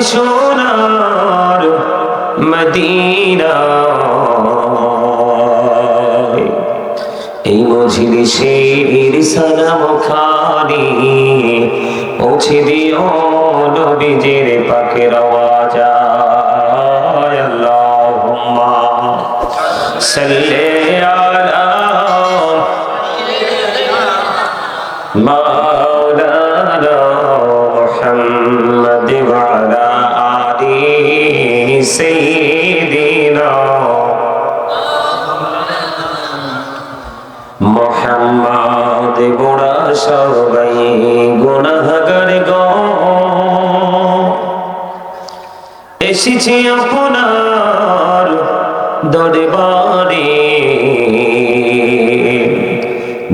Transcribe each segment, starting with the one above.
সোনার মদিনা এই মজলিসের সালাম খানি পৌঁছে দিও নবীজির পাকের আওয়াজ আল্লাহুম্মা সাল্লি আলা মাওলানা মুহাম্মদ ওয়া আলা আলি সাইয়্যিদিনা মুহাম্মদ গোড়া সবাই গুনাহগার গো এসেছি আপনার দরবারে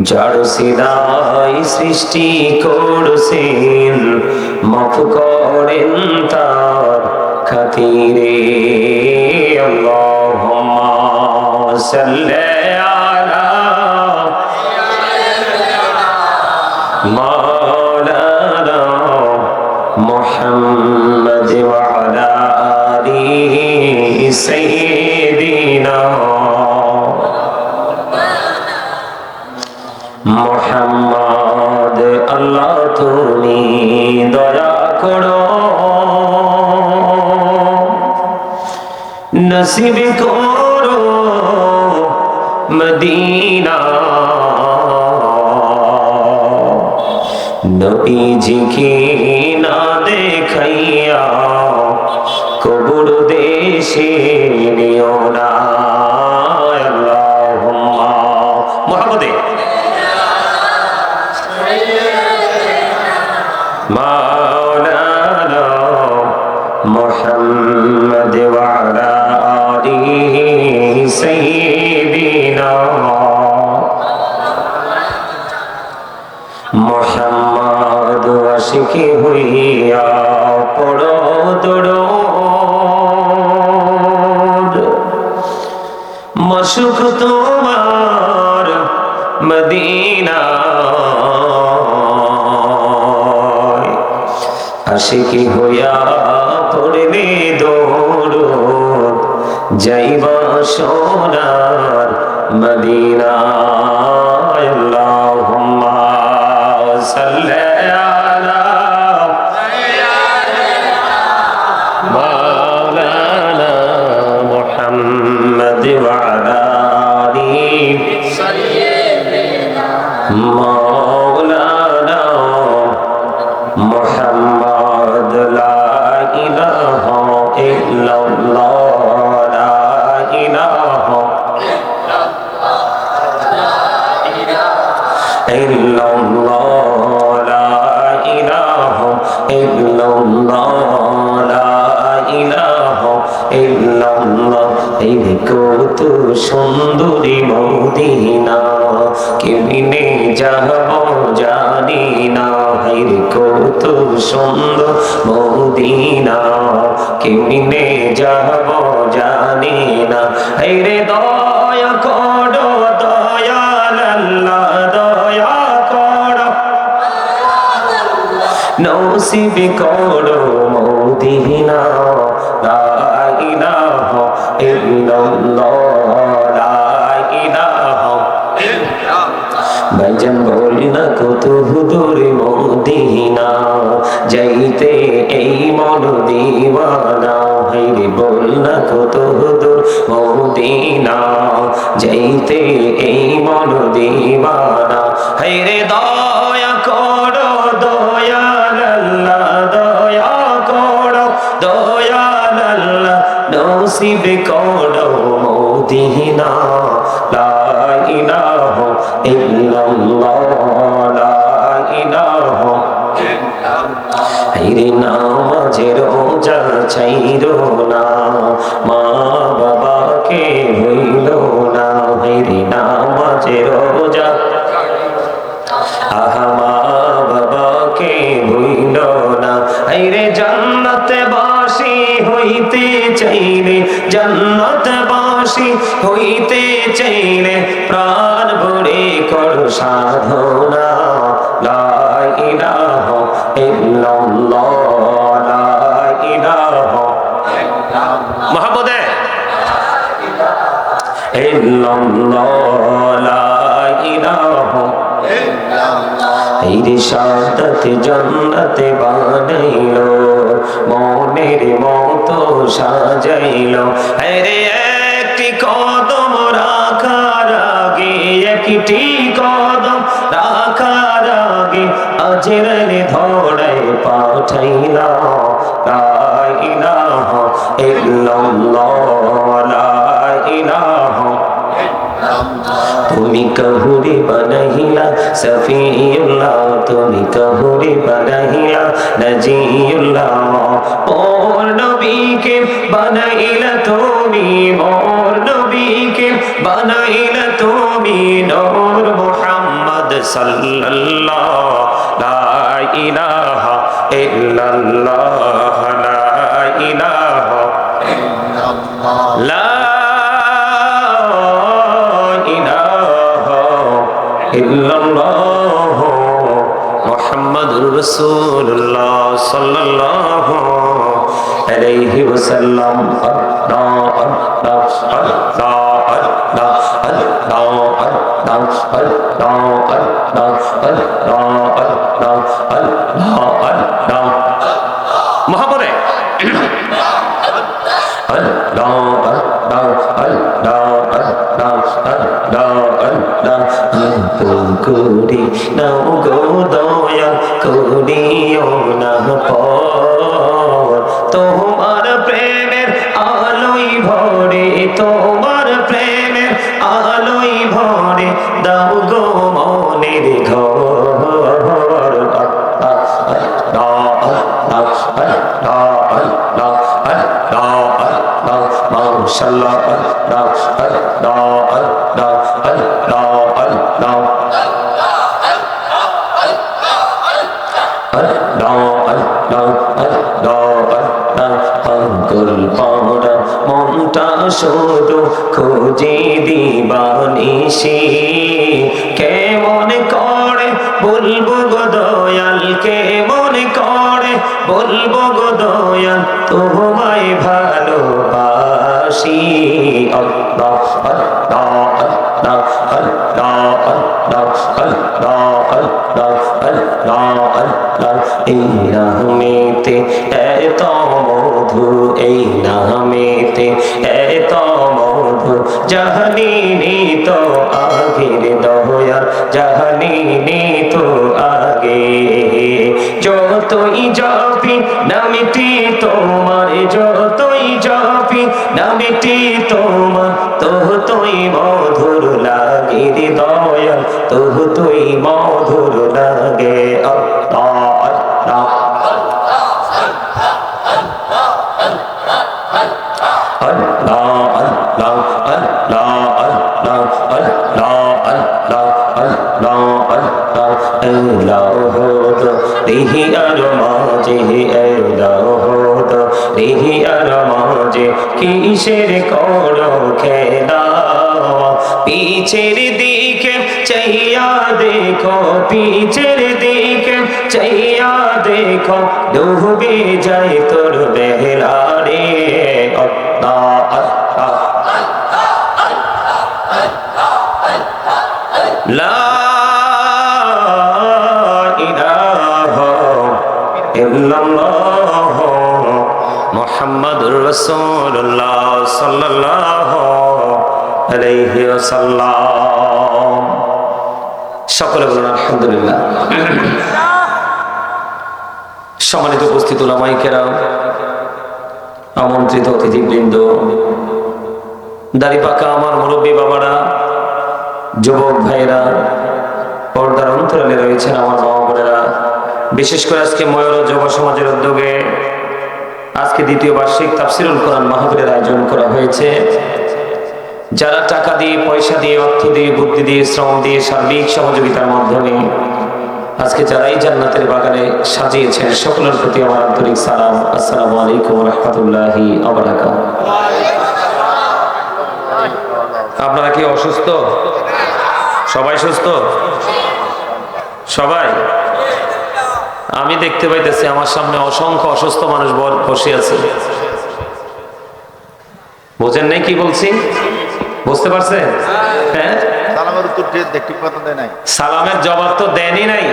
যার সিদাই সৃষ্টি করছেন মাফ করেন তার খাতিরে আল্লাহুম্মা সাল্লি আলা মাওলানা মুহাম্মদ ওয়া আলা আলি সাইয়্যিদিনা মুহাম্মদ আল্লাহ তুমি দয়া করো নসিব করো মদিনা নবীজিকে না দেখাইয়া কবর দেশে নিও না আল্লাহুম্মা মুহাম্মদে মাওলানা মুহাম্মদ ওয়া আলা আলিহি সাইয়্যিদিনা মুহাম্মদ আশিকি হইয়া পড়ো দরুদ মাশুক তোমার মদিনা আশিকি হইয়া পড়লে দরুদ যাইবা সোনার মদিনা আল্লাহুম্মা সাল্লি আলা মাওলানা মুহাম্মদ ওয়া আলা আলি মাওলানা মুহাম্মদ লা ইলাহা ইল্লাল্লাহ লা ইলাহা ইল্লাল্লাহ লা ইলাহা ইল্লাল্লাহ লা ইলাহা ইল্লাল্লাহ এই কত সুন্দরী মদিনা কেমনে যাব জানি না এই কত সুন্দর মদিনা কেমনে যাব জানি না এই রে দয়া করো দয়াল আল্লাহ দয়া করো নসিব করো মদিনা লা ইলাহা ইল্লাল্লাহ লা ইলাহা ভাইজান বলি না কত দূরে মদিনা যাইতে এই মন দিওয়ানা হাইরে বল না কত দূর মদিনা যাইতে এই মন দিওয়ানা হাইরে দয়া করো দয়াল আল্লাহ দয়া করো দয়াল আল্লাহ নসিব করো মদিনা লা ইলাহা ইল্লাল্লাহ লা ইলাহা হাইরে নামাজে রোজা ছাইরো না মা বাবাকে ভুইলো না হাইরে নামাজে রোজা আহা মা বাবাকে ভুইলো না হাইরে জান্নাতে বাসী হইতে চাইলে জান্নাতবাসী হইতে চাইলে প্রাণ ভরে কর সাধনা লা ইলাহা ইল্লাল্লাহ লা ইলাহা ইল্লাল্লাহ লা ইলাহা ইল্লাল্লাহ শাহাদাতে জান্নাতে বানাইলো মনের মতো সাজাইলো আরে একটি কদম রাখার আগে একটি কদম রাখার আগে আজরাইল ধরাই পাঠাইলা লা ইলাহা ইল্লাল্লাহ লা ইলাহা তুমি কাহুরে বানাইলা সফিউল্লাহ তুমি কাহুরে বানাইলা নজিউল্লাহ মোর নবীকে বানাইলা তুমি মোর নবীকে বানাইলা তুমি নূর মুহাম্মদ সাল্লাল্লাহ লা ইলাহা ইল্লাল্লাহ লা ইলাহা ইল্লাল্লাহ লা ইল্লাল্লাহ মুহাম্মাদুর রাসূলুল্লাহ সাল্লাল্লাহু আলাইহি ওয়াসাল্লাম আল্লাহ আল্লাহ আল্লাহ আল্লাহ আল্লাহ আল্লাহ আল্লাহ আল্লাহ আল্লাহ আল্লাহ মুহাম্মদে আল্লাহ আল্লাহ আল্লাহ করি নাও গো দয়া করিও না পর তোমার প্রেমের আলোই ভরে তোমার প্রেমের আলোই ভরে দাও গো মনের ঘর মাশাআল্লাহ আল্লাহ আল্লাহ আল্লাহ আল্লাহ মনটা শুধু খুঁজে দিবানিশি কেমন করে বলবো গো দয়াল কেমন করে বলবো গো দয়াল তোমায় ভালোবাসি আল্লাহ আল্লাহ আল্লাহ আল্লাহ আল্লাহ আল্লাহ আল্লাহ আল্লাহ আল্লাহ এই নামেতে এত মধু এই নামেতে এত মধু জাহানিনি তো আগের দয়াল জাহানিনি তো আগে যতই জপি নামটি তোমার যতই জপি নামটি তোমার ততই মধুর লাগে দয়াল ততই মধুর লাগে আল্লাহ আল্লাহ কিসের করো খেলা পিছের দিকে চাইয়া দেখো পিছের দিকে চাইয়া দেখো ডুবে যাই তোর বেলা রে আল্লাহ আল্লাহ লা ইলাহা ইল্লাল্লাহ মুহাম্মাদুর রাসূলুল্লাহ সাল্লাল্লাহু আলাইহি ওয়াসাল্লাম সকলে বলুন আলহামদুলিল্লাহ। সম্মানিত উপস্থিত উলামায়ে কেরাম আমন্ত্রিত অতিথিবৃন্দ দাড়ি পাকা আমার মুরব্বী বাবারা যুবক ভাইরা পর্দার অন্তরালে রয়েছেন আমার বাবা বোনেরা বিশেষ করে আজকে ময়ূর যুব সমাজের উদ্যোগে আজকে দ্বিতীয় বার্ষিক তাফসিরুল কোরআন মাহফিলের আয়োজন করা হয়েছে। যারা টাকা দিয়ে পয়সা দিয়ে অর্থ দিয়ে বুদ্ধি দিয়ে শ্রম দিয়ে সার্বিক সহযোগিতার মাধ্যমে আজকে যারাই জান্নাতের বাগানে সাজিয়েছেন সকলের প্রতি আমার আন্তরিক সালাম। আসসালামু আলাইকুম ওয়া রাহমাতুল্লাহি ওয়া বারাকাতুহু। আপনারা কি অসুস্থ? সবাই সুস্থ? সবাই? আমি দেখতে পাইতেছি আমার সামনে অসংখ্য অসুস্থ মানুষ বসে আছে। বোঝেন নাই কি বলছি? বুঝতে পারছেন? হ্যাঁ, সালামের উত্তর ঠিক মতো দেয় নাই, সালামের জবাব তো দেনই নাই।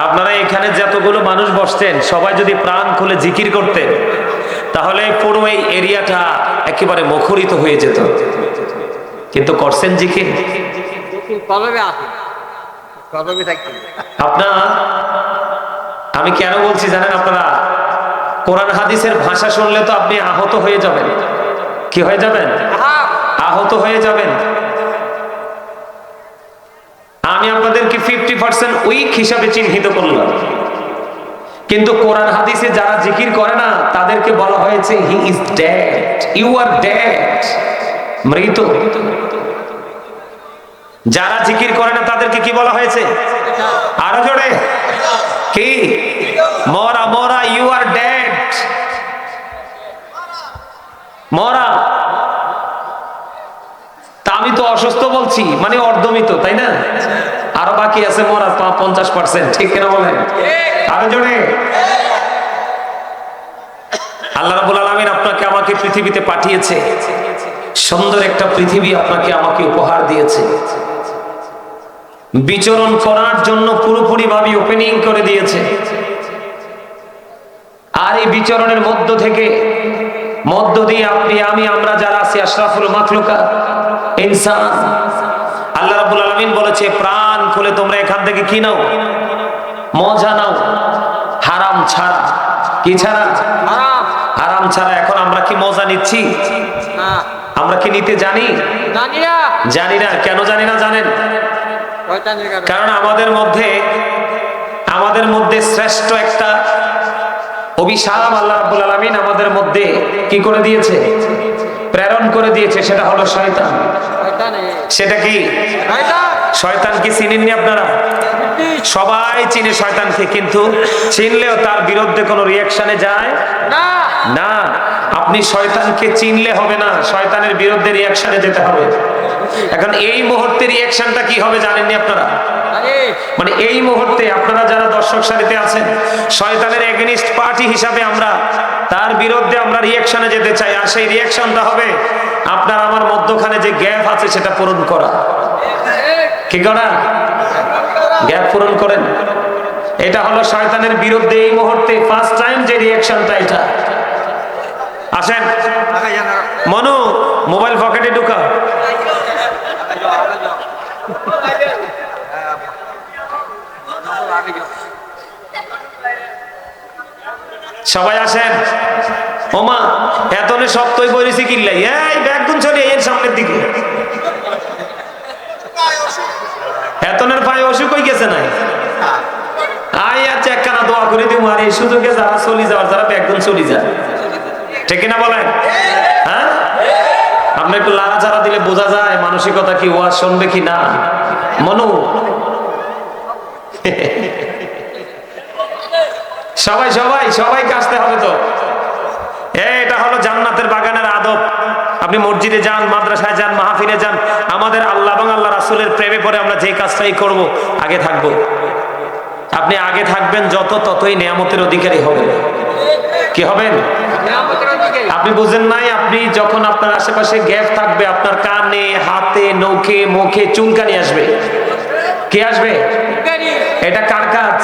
আপনারা এখানে যতগুলো মানুষ বসছেন সবাই যদি প্রাণ খুলে জিকির করতেন তাহলে পুরো এই এরিয়াটা একেবারে মুখরিত হয়ে যেত। কিন্তু করছেন জিকির? আপনার, আমি কেন বলছি জানেন? আপনারা কোরআন হাদিসের ভাষা শুনলে তো আপনি আহত হয়ে যাবেন। কি হয়ে যাবেন? আহত হয়ে যাবেন। আমি আপনাদেরকে 50% উইক হিসাবে চিহ্নিত করলাম, কিন্তু কোরআন হাদিসে যারা জিকির করে না তাদেরকে বলা হয়েছে he is dead, you are dead, মৃত। যারা জিকির করে না তাদেরকে কি বলা হয়েছে? আরো জোরে, কি? মরা, মরা, ইউ আর ডেড, মরা। তা আমি তো অসুস্থ বলছি, মানে অর্ধমিত, তাই না? আরো বাকি আছে মরা 50%, ঠিক কিনা বলেন? আরো জোরে। আল্লাহ রাব্বুল আলামিন আপনাকে আমাকে পৃথিবীতে পাঠিয়েছে, সুন্দর একটা পৃথিবী আপনাকে আমাকে উপহার দিয়েছে, বিচরণ করার জন্য পুরোপুরি ভাবে ওপেনিং করে দিয়েছে। আর এই বিচরণের মধ্য দিয়ে আপনি, আমি, আমরা যারা আছি আশরাফুল মাখলুকাত ইনসান, আল্লাহ রাব্বুল আলামিন বলেছে প্রাণ খুলে তোমরা এখান থেকে কি নাও? মজা নাও, হারাম ছাড়া। কি ছাড়া? হারাম ছাড়া। এখন আমরা কি মজা নিচ্ছি? আমরা কি নিতে জানি? জানি না। কেন জানি না জানেন? কারণ আমাদের মধ্যে শ্রেষ্ঠ একটা অভিশাপ আল্লাহ রাব্বুল আলামিন আমাদের মধ্যে কি করে দিয়েছে? প্রেরণ করে দিয়েছে। সেটা হলো শয়তান। সেটা কি? শয়তান কি চিনেননি আপনারা? সবাই চিনে শয়তানকে, কিন্তু চিনলেও তার বিরুদ্ধে কোনো রিয়াকশনে যায় না। আপনি শয়তানকে চিনলে হবে না, শয়তানের বিরুদ্ধে রিয়াকশনে যেতে হবে। এখন এই মুহূর্তে রিয়াকশনটা কি হবে জানেননি আপনারা? মানে এই মুহূর্তে আপনারা যারা দর্শক সারিতে আছেন, শয়তানের এগেনিস্ট পার্টি হিসাবে আমরা তার বিরুদ্ধে আমরা রিয়াকশনে যেতে চাই। আর সেই রিয়াকশনটা হবে আপনার আমার মধ্যখানে যে গ্যাপ আছে সেটা পূরণ করা। কি করা? গ্যাপ পূরণ করেন। এটা হলো শয়তানের বিরুদ্ধে এই মুহূর্তে ফার্স্ট টাইম যে রিয়াকশনটা। এটা আসেন মনু, মোবাইল পকেটে ঢুকা। সবাই আসেন। ওমা এতনে সপ্তাহে বলেছি কিল্লাই, এই ব্যাগগুন চলে এর সামনের দিকে। এতনের পায়ে অসুখ হয়ে গেছে নাই? আই আচ্ছা একখানা দোয়া করে দিব। আর এই সুযোগে যারা চলে যাওয়ার, যারা ব্যাগগুন চলে যায়, ঠিক কিনা বলেন? হ্যাঁ, আপনি একটু লাড়াচাড়া দিলে বোঝা যায় মানসিকতা কি, ওয়াজ শুনবে কি না। মনু সবাই সবাই সবাইকে আসতে হবে তো। এটা হলো জান্নাতের বাগানের আদব। আপনি মসজিদে যান, মাদ্রাসায় যান, মাহফিলে যান, আমাদের আল্লাহ এবং আল্লাহ রাসূলের প্রেমে পড়ে আমরা যে কাজটাই করব আগে থাকবো। আপনি আগে থাকবেন যত, ততই নিয়ামতের অধিকারী হবেন। কি হবেন? আপনি বুঝেন নাই? আপনি যখন আপনার আশেপাশে গ্যাপ থাকবে, আপনার কানে, হাতে, নখে, মুখে চুলকানি আসবে। কি আসবে? এটা কার কাজ?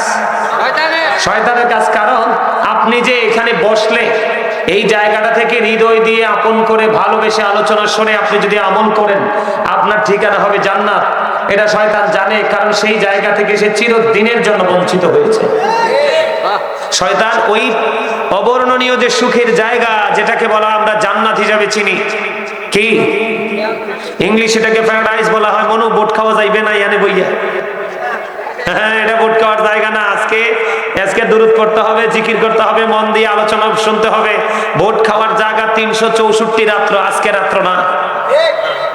শয়তানের কাজ। কারণ আপনি যে এখানে বসলে এই জায়গাটা থেকে হৃদয় দিয়ে আপন করে ভালোবেসে আলোচনা শুনে আপনি যদি আমল করেন, আপনার ঠিকানা হবে জান্নাত। এটা শয়তান জানে, কারণ সেই জায়গা থেকে সে চিরদিনের জন্য বঞ্চিত হয়েছে। শয়তান ওই অবর্ণনীয় যে সুখের জায়গা, যেটাকে বলা আমরা জান্নাত হিসাবে চিনি, কি ইংলিশ এটাকে প্যারাডাইস বলা হয়। মনু বোট খাওয়া যাইবে না ইয়ানে বইয়া? হ্যাঁ, এটা বোট খাওয়ার জায়গা না। আজকে দুরূদ পড়তে হবে, জিকির করতে হবে, মন দিয়ে আলোচনা শুনতে হবে। বোট খাওয়ার জায়গা 364 রাত্র, আজকে রাত্র না।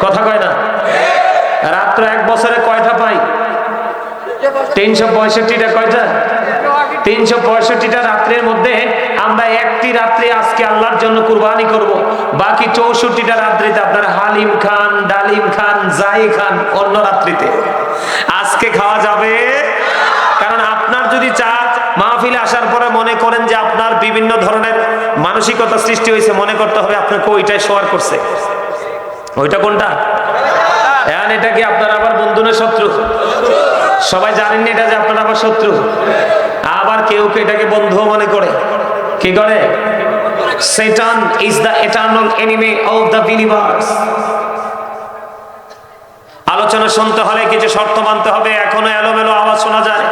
কথা কয় না? রাত্র এক বছরে কয়টা পাই? 365টা। কয়টা? 365টা রাত্রের মধ্যে আমরা একটি রাত্রে আজকে আল্লাহর জন্য কুরবানি করব। বাকি 64টা রাত্রিতে আপনার হালিম খান, ডালিম খান, যাই খান অন্য রাত্রিতে। আজকে খাওয়া যাবে। কারণ আপনার যদি মাহফিলে আসার পরে মনে করেন যে আপনার বিভিন্ন ধরনের মানসিকতা সৃষ্টি হয়েছে, মনে করতে হবে আপনাকে ওইটাই শোয়ার করছে। ওইটা কোনটা? এখন এটা কি আপনার আবার বন্ধু না শত্রু? সবাই জানেন না এটা যে আপনার আবার শত্রু। আবার কেউ কেউ এটাকে বন্ধু মনে করে। কি করে? Satan is the eternal enemy of the believers. আলোচনা শুনতে হলে কিছু শর্ত মানতে হবে। এখনো এলোমেলো আওয়াজ শোনা যায়।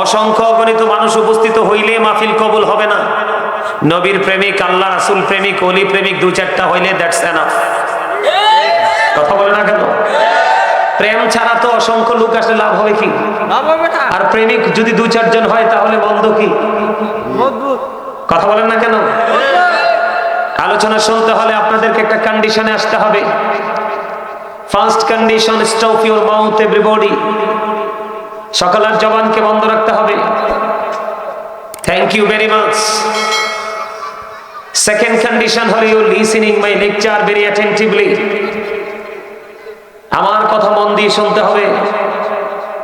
অসংখ্য অগণিত মানুষ উপস্থিত হইলে মাহফিল কবুল হবে না। নবীর প্রেমিক, আল্লাহ রাসূল প্রেমিক, ওলি প্রেমিক 2-4টা হইলে দ্যাটস এনাফ। কথা বলে না কেন? প্রেম ছাড়া তো অসংখ্য লোক আসলে লাভ হবে কি? আর প্রেমিক যদি 2-4 জন হয় তাহলে বন্ধ কি? কথা বলেন না কেন? আলোচনা শুনতে হলে আপনাদেরকে একটা কন্ডিশনে আসতে হবে। First condition, stop your mouth everybody. সকলের জবানকে বন্ধ রাখতে হবে। Thank you very much. Second condition হল you listening my lecture very attentively. আমার কথা মন দিয়ে শুনতে হবে।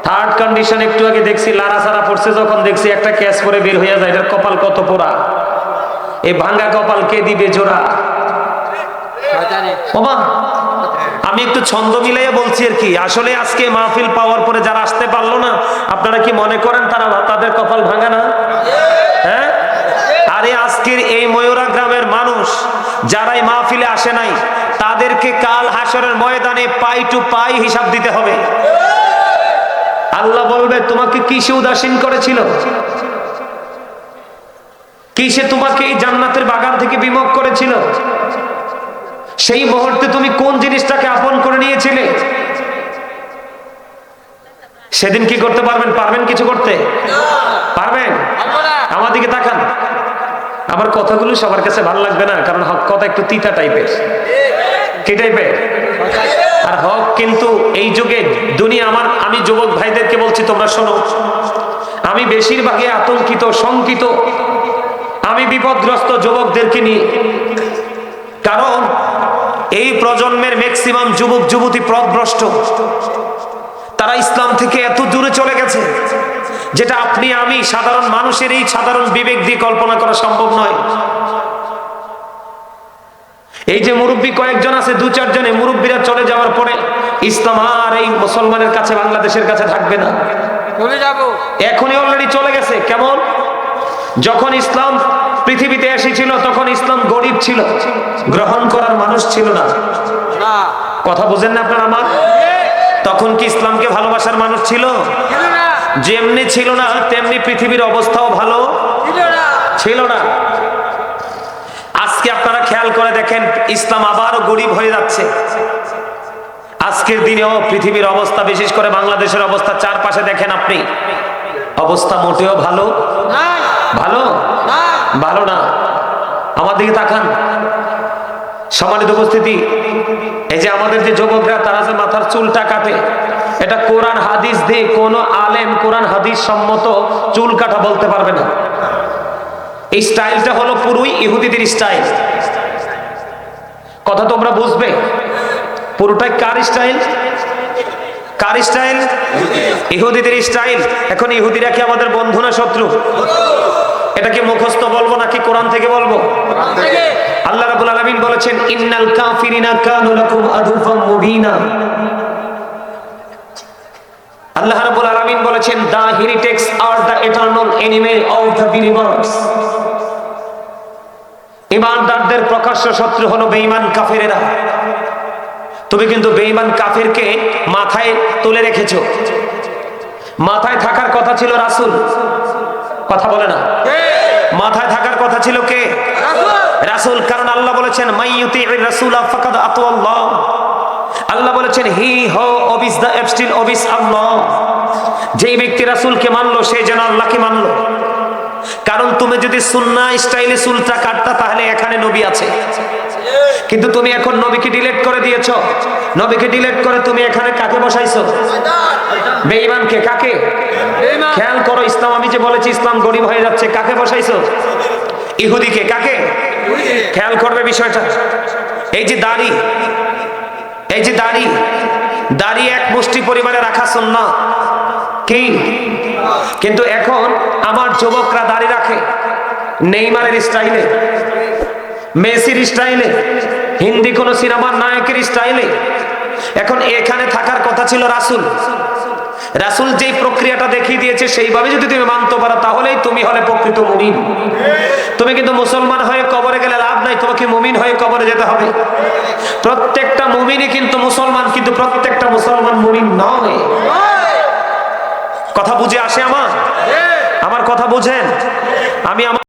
থার্ড কন্ডিশন, একটু আগে দেখছি লাড়াছাড়া পড়ছে, যখন দেখছি একটা ক্যাচ পরে বের হয়ে যায়, এটার কপাল কত পোড়া। এই ভাঙ্গা কপাল কে দিবে জোড়া? ওমা, আমি একটু ছন্দ মিলাইয়া বলছি আর কি। আসলে আজকে মাহফিল পাওয়ার পরে যারা আসতে পারলো না, আপনারা কি মনে করেন তাদের কপাল ভাঙা না? হ্যাঁ, আরে আজকের এই ময়ূরা গ্রামের মানুষ যারা এই মাহফিলে আসে নাই, তাদেরকে কাল হাসরের ময়দানে পাই টু পাই হিসাব দিতে হবে। আল্লাহ বলবে, তোমাকে কিসে উদাসীন করেছিল? কিসে তোমাকে এই জান্নাতের বাগান থেকে বিমুখ করেছিল? সেই মুহূর্তে তুমি কোন জিনিসটাকে আপন করে নিয়েছিলে? সেদিন কি করতে পারবেন? পারবেন কিছু করতে? পারবেন? আমার দিকে তাকান। আমার কথাগুলো সবার কাছে ভালো লাগবে না, কারণ হক কথা একটু তিতা টাইপের। কি টাইপের? আর হক কিন্তু এই যুগে দুনিয়া। আমি যুবক ভাইদেরকে বলছি, তোমরা শোনো। আমি বেশিরভাগই আতঙ্কিত, শঙ্কিত, আমি বিপদগ্রস্ত যুবকদেরকে নিয়ে। কারণ এই প্রজন্মের ম্যাক্সিমাম যুবক যুবতী পথভ্রষ্ট। তারা ইসলাম থেকে এত দূরে চলে গেছে, যেটা আপনি আমি সাধারণ মানুষের এই সাধারণ বিবেক দিয়ে কল্পনা করা সম্ভব নয়। এই যে মুরব্বী কয়েকজন আছে, 2-4 জনে মুরব্বীরা চলে যাওয়ার পরে ইসলাম আর এই মুসলমানের কাছে, বাংলাদেশের কাছে থাকবে না। চলে যাব, এখনই অলরেডি চলে গেছে। কেমন? যখন ইসলাম পৃথিবীতে এসেছিল তখন ইসলাম গরিব ছিল, গ্রহণ করার মানুষ ছিল না। কথা বুঝেন না আপনারা আমার? তখন কি ইসলামকে ভালোবাসার মানুষ ছিল? যেমনি ছিল না, তেমনি পৃথিবীর অবস্থাও ভালো ছিল না। আজকে আপনারা খেয়াল করে দেখেন, ইসলাম আবারও গরিব হয়ে যাচ্ছে। আজকের দিনেও পৃথিবীর অবস্থা, বিশেষ করে বাংলাদেশের অবস্থা চারপাশে দেখেন আপনি, অবস্থা মোটেও ভালো ভালো না। আমার দিকে তাকান। সম্মানিত উপস্থিতি, এই যে আমাদের যে যুবকরা, তারা যে মাথার চুলটা কাটে, এটা কোরআন হাদিস দিয়ে কোনো আলেম কোরআন হাদিস সম্মত চুল কাটা বলতে পারবে না। এই স্টাইলটা হলো পুরোই ইহুদিদের স্টাইল। কথা তোমরা বুঝবে, পুরোটাই কার স্টাইল? কার স্টাইল? ইহুদিদের স্টাইল। এখন ইহুদিরা কি আমাদের বন্ধু না শত্রু? এটা কি মুখস্থ বলবো নাকি কোরআন থেকে বলবো? আল্লাহ রাব্বুল আলামিন বলেছেন, ইন্নাল কাফিরিনা কানু লাকুম আদুফাম মুবিনা। আল্লাহ রাব্বুল আলামিন বলেছেন, the heretics are the eternal enemy of the believers। ঈমানদারদের প্রকাশ্য শত্রু হলো বেঈমান কাফেরেরা। তুমি কিন্তু বেঈমান কাফেরকে মাথায় তুলে রেখেছো। মাথায় থাকার কথা ছিল রাসূল। কথা বলে না? মাথায় থাকার কথা ছিল কে? রাসূল। কারণ আল্লাহ বলেছেন, মাইয়ুতির রাসূলা ফাকাদ আতাল্লাহ। আল্লাহ বলেছেন, হি হু ওবিস দ্য এবস্টিল ওবিস আল্লাহ। যেই ব্যক্তি রাসূলকে মানলো, সে যেন আল্লাহকে মানলো। কারণ তুমি যদি সুন্নাহ স্টাইলে চুলটা কাটতা, তাহলে এখানে নবী আছে। কিন্তু তুমি এখন নবীকে ডিলিট করে দিয়েছো। নবীকে ডিলিট করে তুমি এখানে কাকে বসাইছো? বেঈমানকে। কাকে? খেয়াল করো, ইসলাম, আমি যে বলেছি ইসলাম গরিব হয়ে যাচ্ছে, কাকে বসাইছো? ইহুদিকে। কাকে? খেয়াল করবে বিষয়টা। এই যে দাড়ি, এই যে দাড়ি এক মুষ্টি পরিমাণে রাখা সুন্নাহ কি? কিন্তু এখন আমার যুবকরা দাড়ি রাখে নেইমারের স্টাইলে, মেসির স্টাইলে, হিন্দি কোন সিনেমার নায়কের স্টাইলে। এখন এখানে থাকার কথা ছিল রাসূল। রাসূল যেই প্রক্রিয়াটা দেখিয়ে দিয়েছে সেইভাবে যদি তুমি মানতে পারো তাহলেই তুমি হলে প্রকৃত মুমিন। তুমি কিন্তু মুসলমান হয়ে কবরে গেলে লাভ নাই, তোমাকে মুমিন হয়ে কবরে যেতে হবে। প্রত্যেকটা মুমিনই কিন্তু মুসলমান, কিন্তু প্রত্যেকটা মুসলমান মুমিন নয়। কথা বুঝে আসে আমার কথা বুঝেন? আমি